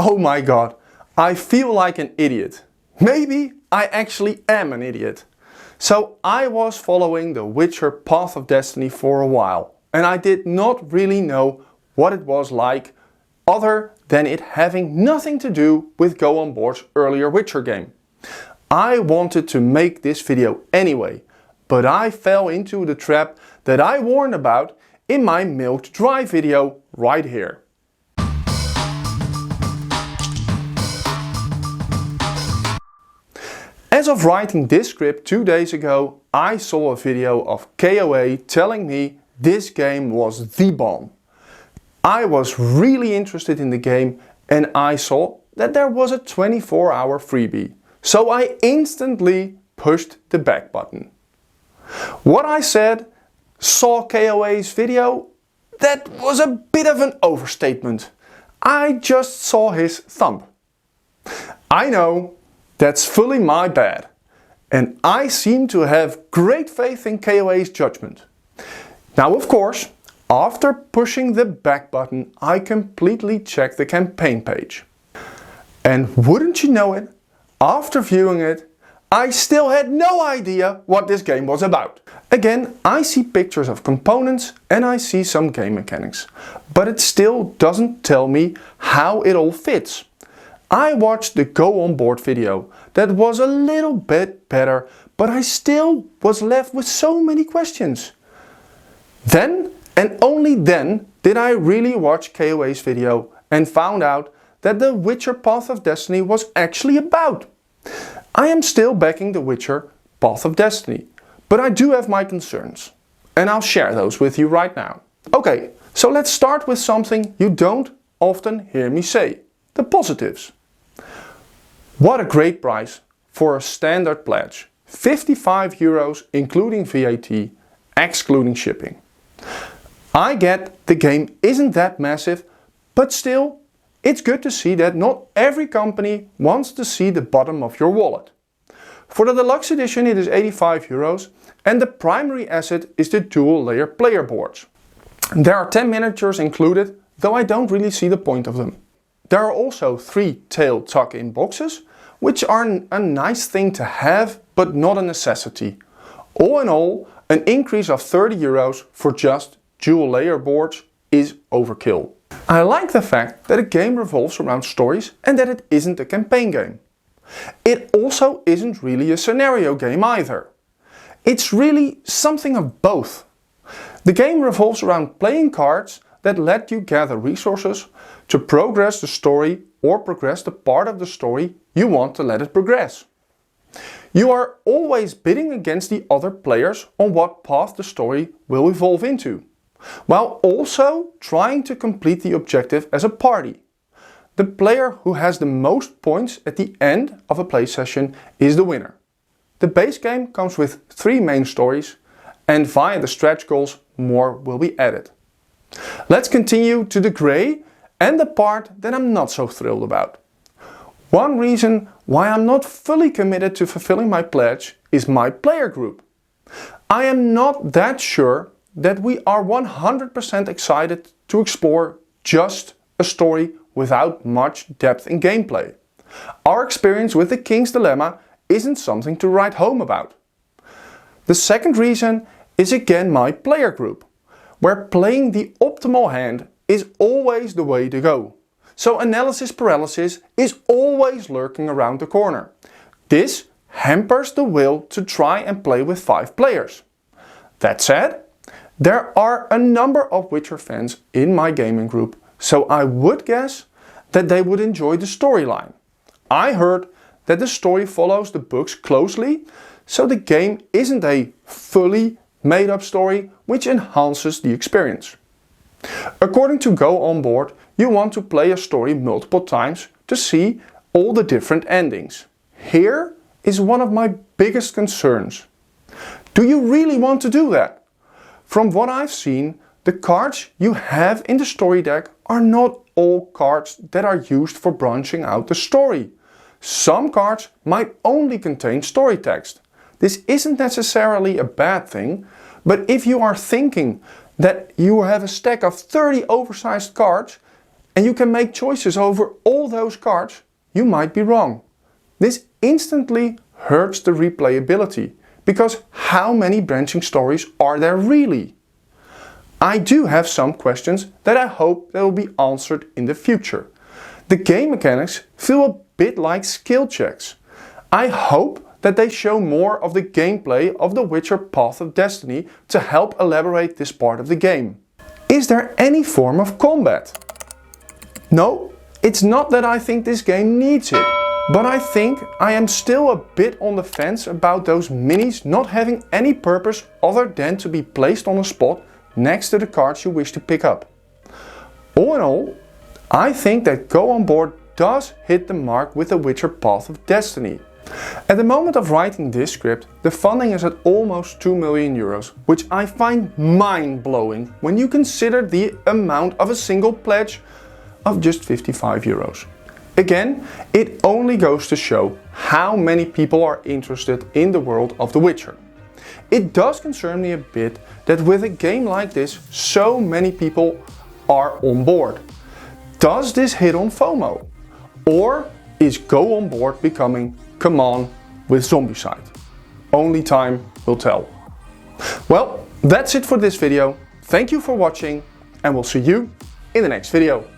Oh my god, I feel like an idiot. Maybe I actually am an idiot. So I was following The Witcher Path of Destiny for a while, and I did not really know what it was like other than it having nothing to do with Go On Board's earlier Witcher game. I wanted to make this video anyway, but I fell into the trap that I warned about in my Milked Dry video right here. As of writing this script 2 days ago, I saw a video of KOA telling me this game was the bomb. I was really interested in the game and I saw that there was a 24-hour freebie. So I instantly pushed the back button. What I said, saw KOA's video, that was a bit of an overstatement. I just saw his thumb. I know, that's fully my bad. And I seem to have great faith in KOA's judgment. Now of course, after pushing the back button, I completely checked the campaign page. And wouldn't you know it, after viewing it, I still had no idea what this game was about. Again, I see pictures of components and I see some game mechanics, but it still doesn't tell me how it all fits. I watched the Go On Board video that was a little bit better, but I still was left with so many questions. Then, and only then, did I really watch KOA's video and found out that The Witcher Path of Destiny was actually about. I am still backing The Witcher Path of Destiny, but I do have my concerns. And I'll share those with you right now. Okay, so let's start with something you don't often hear me say. The positives. What a great price for a standard pledge. €55 including VAT, excluding shipping. I get the game isn't that massive, but still, it's good to see that not every company wants to see the bottom of your wallet. For the deluxe edition it is €85 and the primary asset is the dual layer player boards. There are 10 miniatures included, though I don't really see the point of them. There are also 3 tail tuck-in boxes, which are a nice thing to have, but not a necessity. All in all, an increase of €30 for just dual layer boards is overkill. I like the fact that a game revolves around stories and that it isn't a campaign game. It also isn't really a scenario game either. It's really something of both. The game revolves around playing cards that let you gather resources to progress the story or progress the part of the story you want to let it progress. You are always bidding against the other players on what path the story will evolve into, while also trying to complete the objective as a party. The player who has the most points at the end of a play session is the winner. The base game comes with 3 main stories, and via the stretch goals more will be added. Let's continue to the grey and the part that I'm not so thrilled about. One reason why I'm not fully committed to fulfilling my pledge is my player group. I am not that sure that we are 100% excited to explore just a story without much depth in gameplay. Our experience with The King's Dilemma isn't something to write home about. The second reason is again my player group, where playing the optimal hand is always the way to go. So analysis paralysis is always lurking around the corner. This hampers the will to try and play with 5 players. That said, there are a number of Witcher fans in my gaming group, so I would guess that they would enjoy the storyline. I heard that the story follows the books closely, so the game isn't a fully made up story which enhances the experience. According to Go On Board, you want to play a story multiple times to see all the different endings. Here is one of my biggest concerns. Do you really want to do that? From what I've seen, the cards you have in the story deck are not all cards that are used for branching out the story. Some cards might only contain story text. This isn't necessarily a bad thing, but if you are thinking that you have a stack of 30 oversized cards, and you can make choices over all those cards, you might be wrong. This instantly hurts the replayability, because how many branching stories are there really? I do have some questions that I hope that will be answered in the future. The game mechanics feel a bit like skill checks. I hope that they show more of the gameplay of The Witcher Path of Destiny to help elaborate this part of the game. Is there any form of combat? No, it's not that I think this game needs it, but I think I am still a bit on the fence about those minis not having any purpose other than to be placed on a spot next to the cards you wish to pick up. All in all, I think that Go On Board does hit the mark with The Witcher Path of Destiny. At the moment of writing this script, the funding is at almost 2 million euros, which I find mind-blowing when you consider the amount of a single pledge of just 55 euros. Again, it only goes to show how many people are interested in the world of The Witcher. It does concern me a bit that with a game like this, so many people are on board. Does this hit on FOMO? Or is Go On Board becoming Come On with Zombicide? Only time will tell. Well, that's it for this video. Thank you for watching, and we'll see you in the next video.